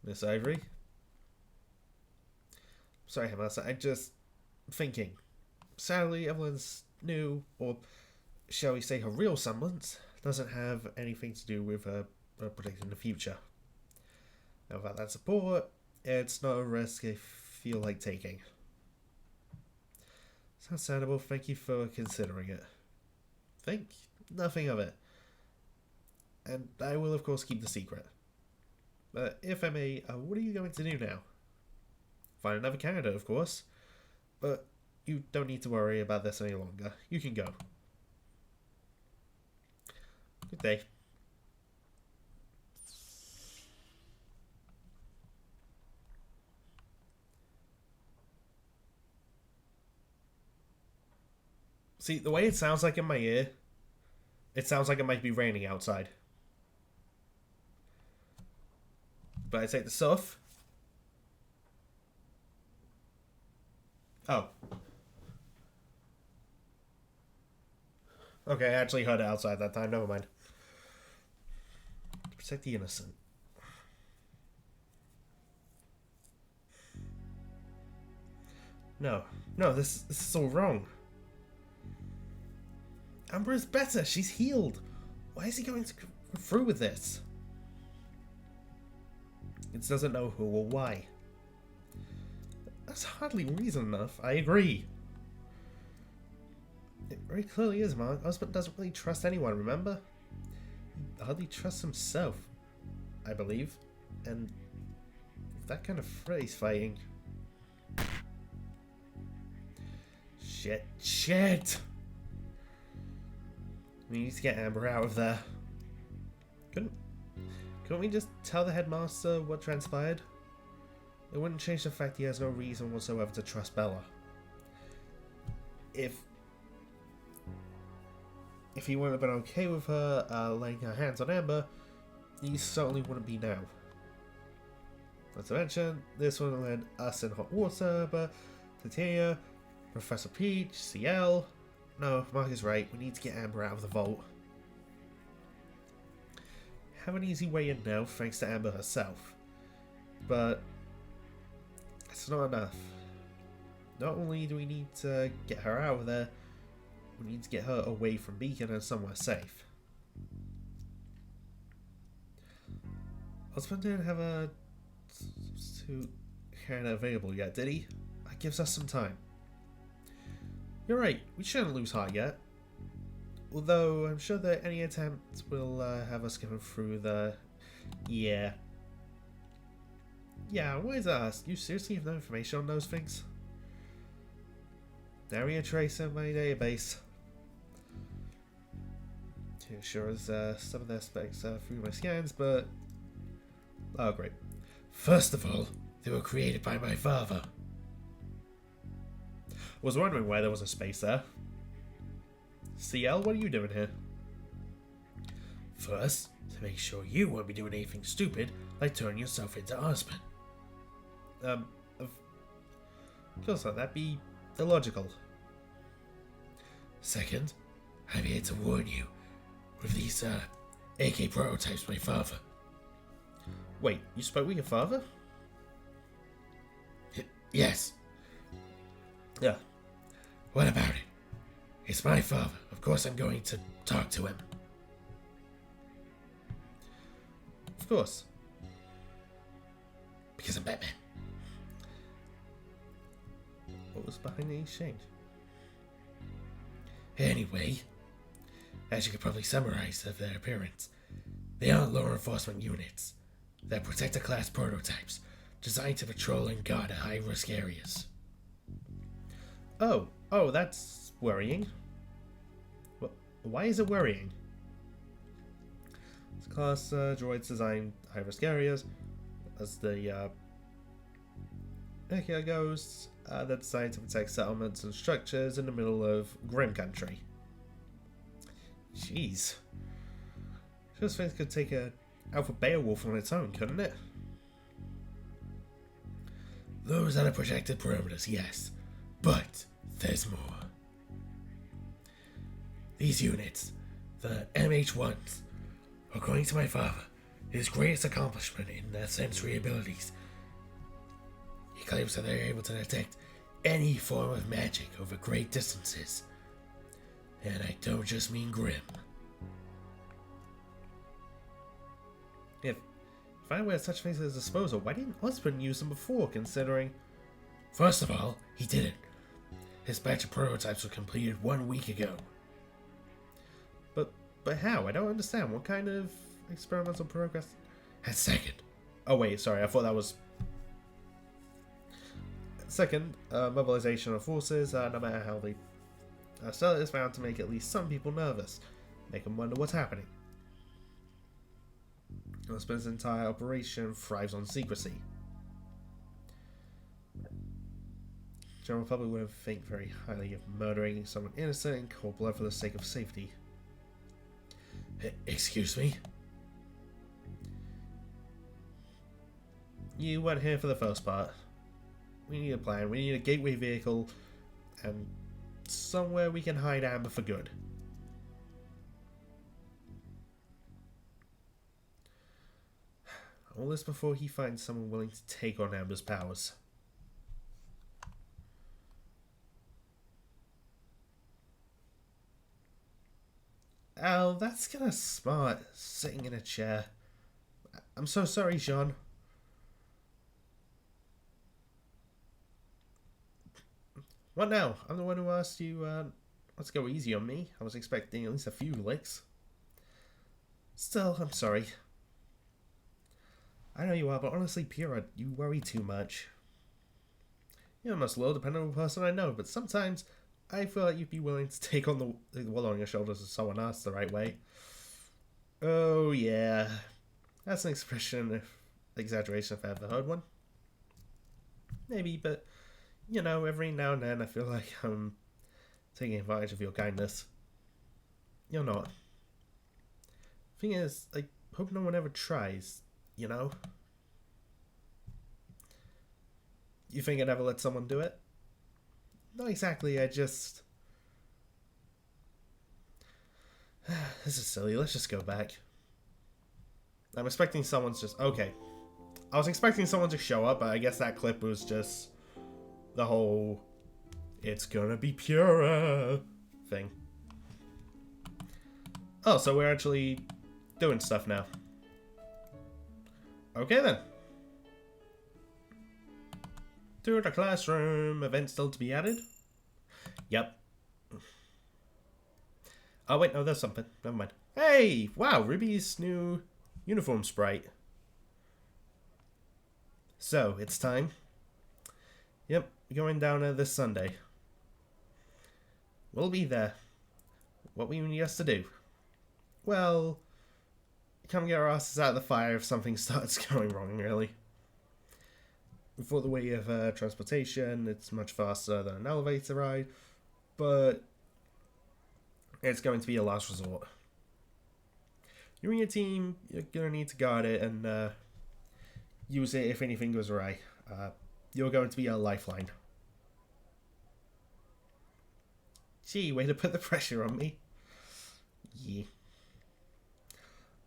Miss Ivory. Sorry, Headmaster, I'm just thinking. Sadly, Evelyn's new, or shall we say her real semblance, doesn't have anything to do with her predicting the future. Now, without that support, it's not a risk I feel like taking. It's understandable, thank you for considering it. Think nothing of it. And I will, of course, keep the secret. But if I may, what are you going to do now? Find another candidate, of course. But you don't need to worry about this any longer. You can go. Good day. See, the way it sounds like in my ear, it sounds like it might be raining outside. But I take this off. Oh. Okay, I actually heard it outside that time. Never mind. Protect the innocent. No, this is all wrong. Amber is better. She's healed. Why is he going to go through with this? It doesn't know who or why. That's hardly reason enough. I agree. It very clearly is, my husband doesn't really trust anyone, remember? He hardly trusts himself, I believe. And with that kind of phrase fighting... Shit! We need to get Amber out of there. Couldn't we just tell the headmaster what transpired? It wouldn't change the fact he has no reason whatsoever to trust Bella. If he wouldn't have been okay with her laying her hands on Amber, he certainly wouldn't be now. Not to mention, this would have led us in hot water, but Titania, Professor Peach, CL... No, Mark is right. We need to get Amber out of the vault. Have an easy way in now, thanks to Amber herself. But it's not enough. Not only do we need to get her out of there, we need to get her away from Beacon and somewhere safe. Husband didn't have a suit available yet, did he? That gives us some time. You're right, we shouldn't lose heart yet. Although, I'm sure that any attempt will have us going through the... Yeah, why is that? You seriously have no information on those things? Area tracer in my database. It sure as some of their specs through my scans, but... Oh, great. First of all, they were created by my father. Was wondering why there was a space there. CL, what are you doing here? First, to make sure you won't be doing anything stupid, like turning yourself into a husband. Of course not, that'd be illogical. Second, I'm here to warn you with these, AK prototypes my father. Wait, you spoke with your father? Yes. Yeah. What about it? It's my father. Of course I'm going to talk to him. Of course. Because I'm Batman. What was behind the exchange? Anyway, as you could probably summarize of their appearance, they aren't law enforcement units. They're protector class prototypes, designed to patrol and guard high-risk areas. Oh, that's worrying. Well, why is it worrying? This class droids designed high-risk areas, as the here goes. They're designed to protect settlements and structures in the middle of Grim Country. Jeez. Just things could take a Alpha Beowulf on its own, couldn't it? Those are the projected perimeters, yes. But there's more. These units, the MH1s, according to my father, his greatest accomplishment in their sensory abilities. He claims that they're able to detect any form of magic over great distances. And I don't just mean Grimm. If I were such things at his disposal, why didn't Osborne use them before, considering... First of all, he didn't. His batch of prototypes were completed 1 week ago. But how? I don't understand. What kind of experimental progress? And second, Oh wait, sorry, I thought that was... Second, mobilization of forces, no matter how they... sell it, is found to make at least some people nervous. Make them wonder what's happening. Osborne's entire operation thrives on secrecy. General public wouldn't think very highly of murdering someone innocent in cold blood for the sake of safety. Excuse me? You weren't here for the first part. We need a plan, we need a gateway vehicle, and somewhere we can hide Amber for good. All this before he finds someone willing to take on Amber's powers. Al, that's kinda smart, sitting in a chair. I'm so sorry, Jean. What now? I'm the one who asked you, not to go easy on me. I was expecting at least a few licks. Still, I'm sorry. I know you are, but honestly, Pura, you worry too much. You're the most loyal, dependable person I know, but sometimes I feel like you'd be willing to take on the wool on your shoulders of someone else the right way. Oh, yeah. That's an expression of exaggeration if I ever heard one. Maybe, but, you know, every now and then I feel like I'm taking advantage of your kindness. You're not. Thing is, I hope no one ever tries, you know? You think I'd ever let someone do it? Not exactly, I just... This is silly, let's just go back. I'm expecting someone's just... Okay. I was expecting someone to show up, but I guess that clip was just... the whole... It's gonna be Pura thing. Oh, so we're actually doing stuff now. Okay then. To the classroom. Event still to be added? Yep. Oh wait, no, there's something. Never mind. Hey! Wow, Ruby's new uniform sprite. So, it's time. Yep, going down this Sunday. We'll be there. What will you need us to do? Well, come get our asses out of the fire if something starts going wrong, really. For the way of transportation, it's much faster than an elevator ride, but it's going to be a last resort. You and your team, you're going to need to guard it and use it if anything goes awry. You're going to be a lifeline. Gee, way to put the pressure on me. Yeah.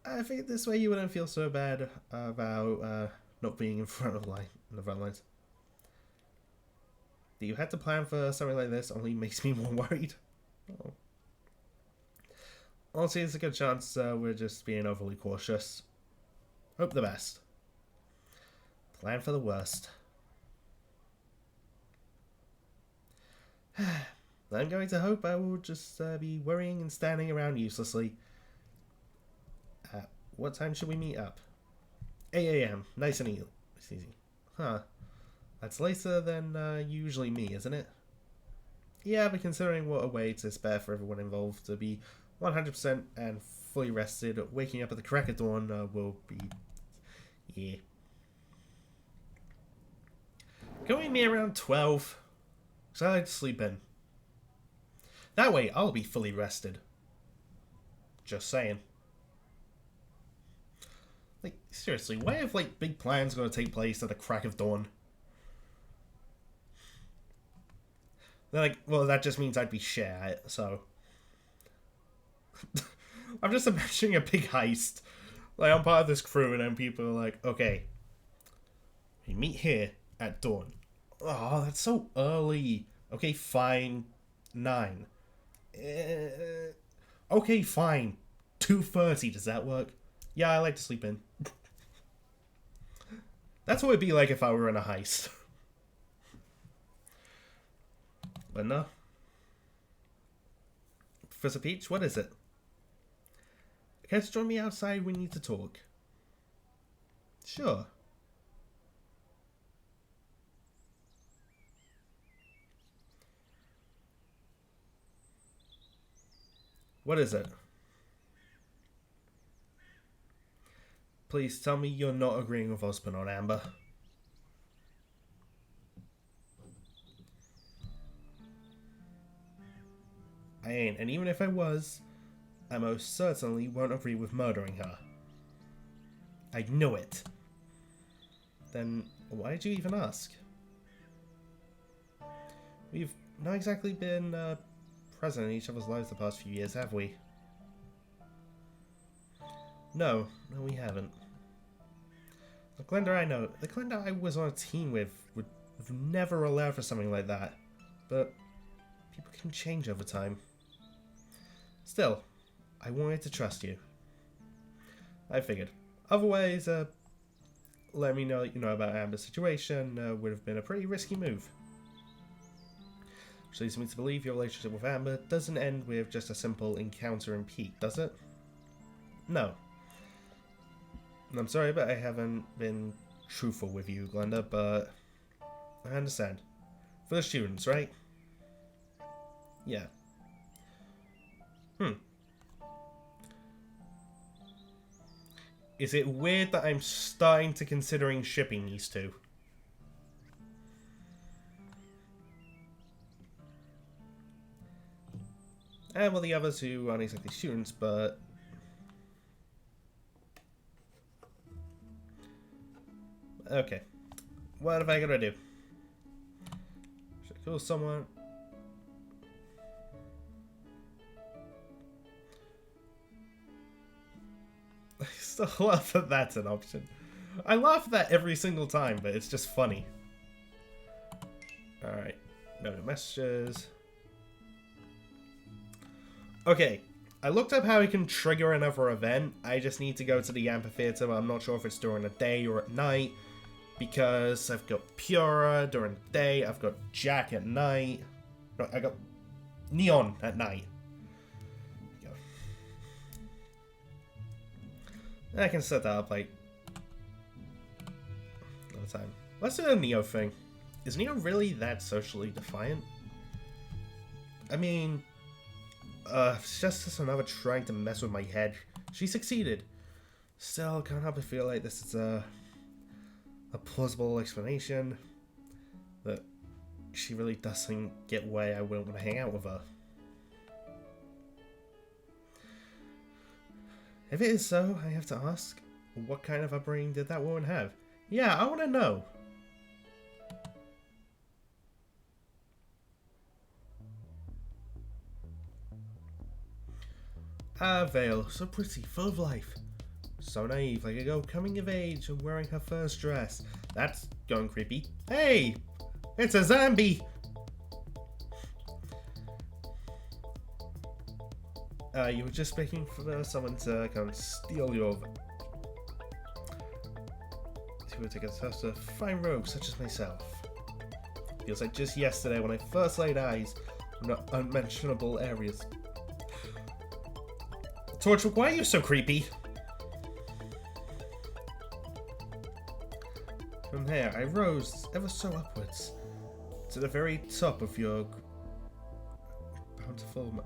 I think this way you wouldn't feel so bad about not being in front of the front lines. That you had to plan for something like this only makes me more worried. Oh. Honestly, there's a good chance we're just being overly cautious. Hope the best. Plan for the worst. I'm going to hope I will just be worrying and standing around uselessly. What time should we meet up? 8 a.m. Nice and easy. Huh. That's later than usually me, isn't it? Yeah, but considering what a way to spare for everyone involved to be 100% and fully rested, waking up at the crack of dawn will be... Yeah. Can we meet around 12? Because I like to sleep in. That way, I'll be fully rested. Just saying. Like, seriously, why have, like, big plans going to take place at the crack of dawn? They're like, well, that just means I'd be shit, so... I'm just imagining a big heist. Like, I'm part of this crew, and then people are like, okay, we meet here at dawn. Oh, that's so early. Okay, fine. 9. Okay, fine. 2:30. Does that work? Yeah, I like to sleep in. That's what it'd be like if I were in a heist. But no. Professor Peach, what is it? Care to join me outside? We need to talk. Sure. What is it? Please tell me you're not agreeing with Osborne on Amber. I ain't, and even if I was, I most certainly won't agree with murdering her. I knew it. Then why did you even ask? We've not exactly been present in each other's lives the past few years, have we? No, we haven't. The Glenda I know, the Glenda I was on a team with would have never allowed for something like that. But people can change over time. Still, I wanted to trust you. I figured. Otherwise, let me know about Amber's situation would have been a pretty risky move. Which leads me to believe your relationship with Amber doesn't end with just a simple encounter in Pete, does it? No. I'm sorry, but I haven't been truthful with you, Glenda, but I understand. For the students, right? Yeah. Is it weird that I'm starting to considering shipping these two? And well, the others who aren't exactly students, but... Okay. What have I got to do? Should I call someone? I still laugh that that's an option. I laugh at that every single time, but it's just funny. Alright. No messages. Okay. I looked up how I can trigger another event. I just need to go to the amphitheater, but I'm not sure if it's during the day or at night. Because I've got Pura during the day, I've got Jack at night. No, I got Neon at night. I can set that up like another time. Let's do the Neo thing. Is Neo really that socially defiant? I mean, it's just another trying to mess with my head. She succeeded. Still, can't help but feel like this is a plausible explanation that she really doesn't get why I wouldn't want to hang out with her. If it is so, I have to ask, what kind of upbringing did that woman have? Yeah, I want to know. Ah, Vale, so pretty, full of life. So naive, like a girl coming of age and wearing her first dress. That's going creepy. Hey! It's a zombie! You were just looking for someone to come and steal your... Who would take a test to fine rogues such as myself. Feels like just yesterday when I first laid eyes on the unmentionable areas. Torchwick, why are you so creepy? From there, I rose ever so upwards to the very top of your bountiful...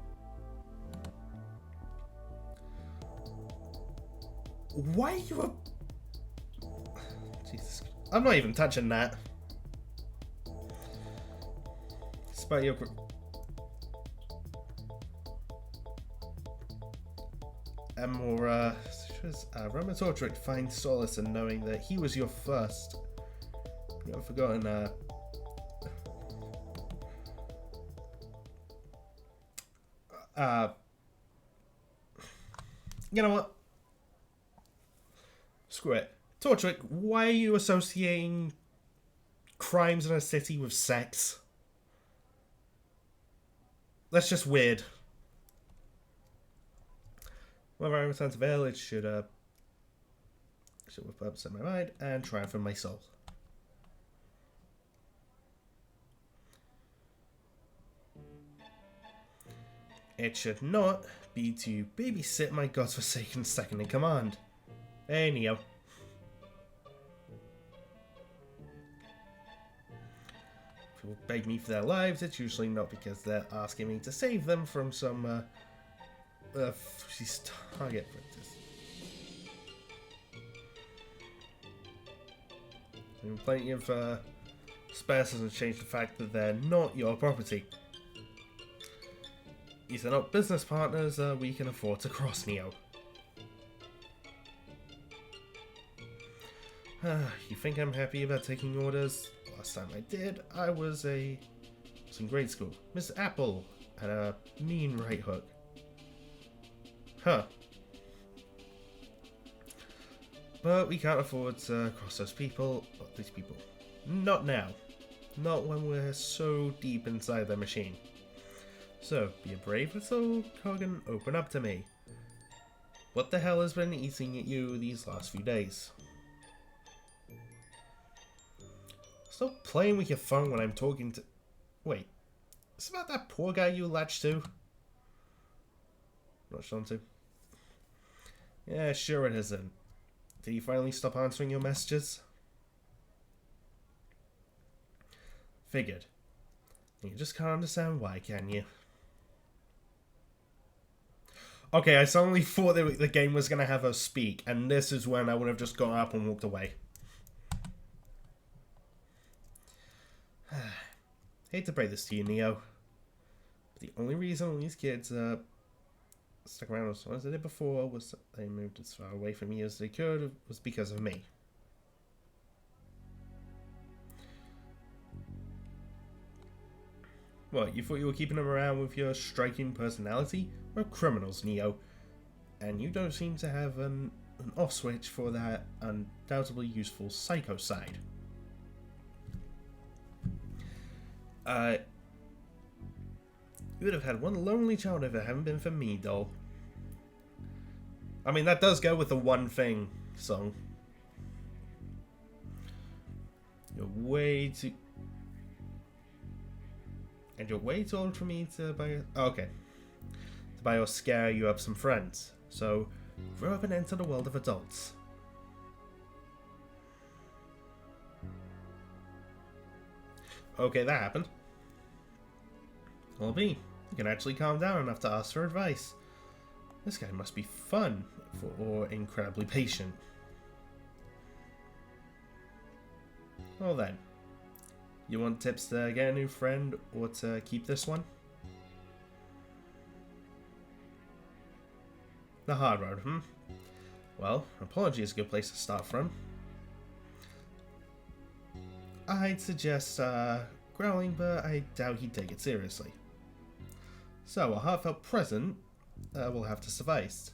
Why are you a... Jesus. I'm not even touching that. Despite your... And more, Roman Torchwick finds solace in knowing that he was your first. You haven't forgotten, you know what? Screw it. Torchwick, why are you associating crimes in a city with sex? That's just weird. Whenever I return to Vale, it should with purpose in my mind and triumph in my soul. It should not be to babysit my godforsaken second in command. Hey, Neo. People beg me for their lives, it's usually not because they're asking me to save them from some, target practice. And plenty of, spares doesn't change the fact that they're not your property. These are not business partners we can afford to cross, Neo. You think I'm happy about taking orders? Last time I did, I was in grade school. Miss Apple had a mean right hook. Huh. But we can't afford to cross these people. Not now. Not when we're so deep inside their machine. So, be a brave little cog and open up to me. What the hell has been eating at you these last few days? Stop playing with your phone when I'm talking to... Wait. It's about that poor guy you latched to? Latched onto? Yeah, sure it isn't. Did you finally stop answering your messages? Figured. You just can't understand why, can you? Okay, I suddenly thought that the game was going to have us speak, and this is when I would have just got up and walked away. Hate to break this to you, Neo. But the only reason these kids stuck around as long as they did before was that they moved as far away from you as they could was because of me. What, you thought you were keeping them around with your striking personality? We're criminals, Neo. And you don't seem to have an off switch for that undoubtedly useful psycho side. You would have had one lonely child if it hadn't been for me, doll. I mean, that does go with the One Thing song. You're way too... And you're way too old for me to buy... Oh, okay. To buy or scare you up some friends. So, grow up and enter the world of adults. Okay, that happened. Well, B, you can actually calm down enough to ask for advice. This guy must be fun, or incredibly patient. Well then, you want tips to get a new friend, or to keep this one? The hard road, Well, apology is a good place to start from. I'd suggest growling, but I doubt he'd take it seriously. So a heartfelt present will have to suffice.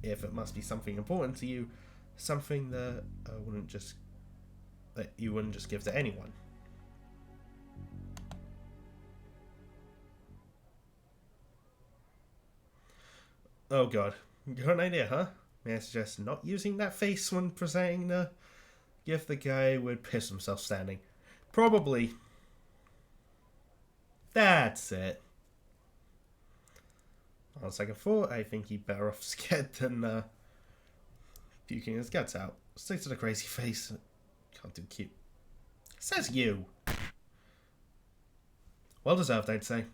If it must be something important to you, something that you wouldn't just give to anyone. Oh god, got an idea, huh? May I suggest not using that face when presenting the gift? The guy would piss himself standing. Probably. That's it. On second thought, I think he'd better off scared than puking his guts out. Stick to the crazy face. Can't do cute. Says you. Well deserved, I'd say.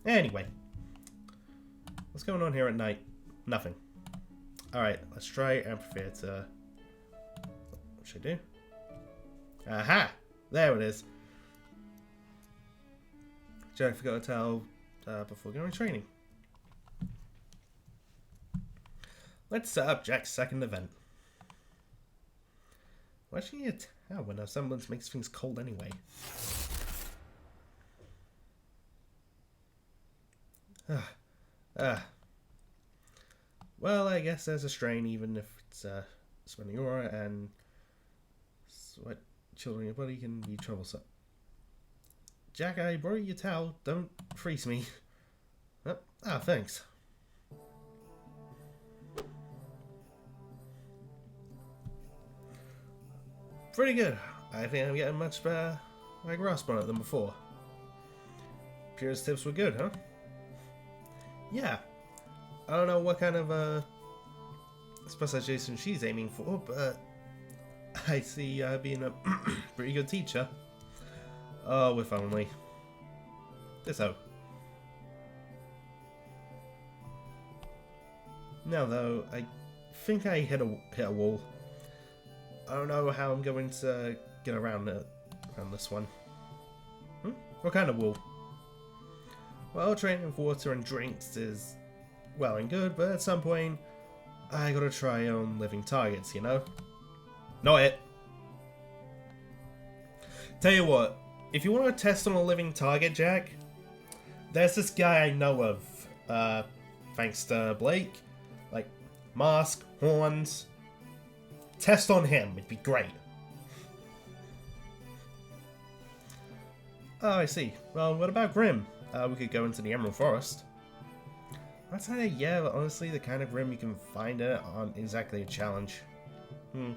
Anyway. What's going on here at night? Nothing. Alright, let's try Amphitheater to... What should I do? Aha! There it is. Jack forgot to tell before going training. Let's set up Jack's second event. Why should you tell when a semblance makes things cold anyway? Well, I guess there's a strain, even if it's spreading aura and sweat children in your body can be troublesome. Jack, I borrow your towel. Don't freeze me. Oh, thanks. Pretty good. I think I'm getting much better my grasp on it than before. Pyrrha's tips were good, huh? Yeah. I don't know what kind of specialization she's aiming for, but I see her being a pretty good teacher. Oh, if only. Ditto. Now though, I think I hit a wall. I don't know how I'm going to get around this one. What kind of wall? Well, training with water and drinks is well and good, but at some point, I gotta try on living targets, you know? Not it. Tell you what, if you want to test on a living target, Jack, there's this guy I know of, thanks to Blake, like, mask, horns. Test on him, it'd be great. Oh, I see. Well, what about Grim? We could go into the Emerald Forest. I'd say yeah, but honestly, the kind of Grim you can find in it aren't exactly a challenge. I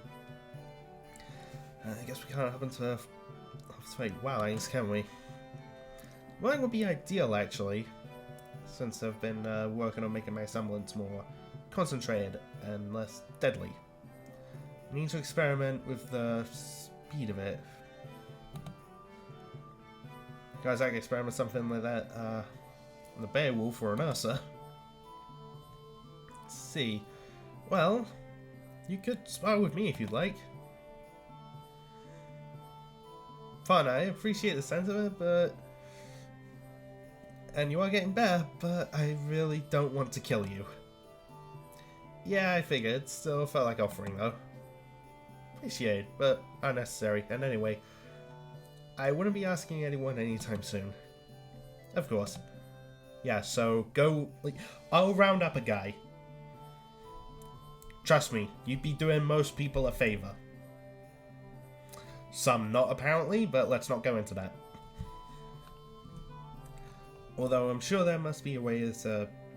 guess we can't happen to fight wildlings, can we? Mine would be ideal, actually, since I've been working on making my semblance more concentrated and less deadly. I need to experiment with the speed of it. Guys, I can experiment something like that on the Beowulf or an Ursa. Let's see. Well, you could spar with me if you'd like. Fun, I appreciate the sense of it, but... And you are getting better, but I really don't want to kill you. Yeah, I figured. Still felt like offering, though. Appreciate, but unnecessary. And anyway, I wouldn't be asking anyone anytime soon. Of course. Yeah, so go... Like, I'll round up a guy. Trust me, you'd be doing most people a favor. Some not, apparently, but let's not go into that. Although I'm sure there must be a way to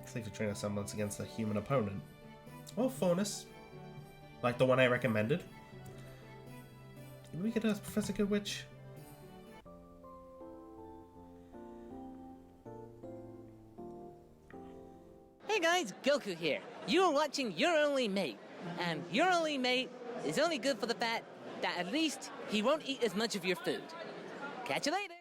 safely train a semblance against a human opponent. Or Faunus. Like the one I recommended. Did we get a Professor Goodwitch? Hey guys, Goku here. You're watching Your Only Mate. And Your Only Mate is only good for the fact that at least he won't eat as much of your food. Catch you later.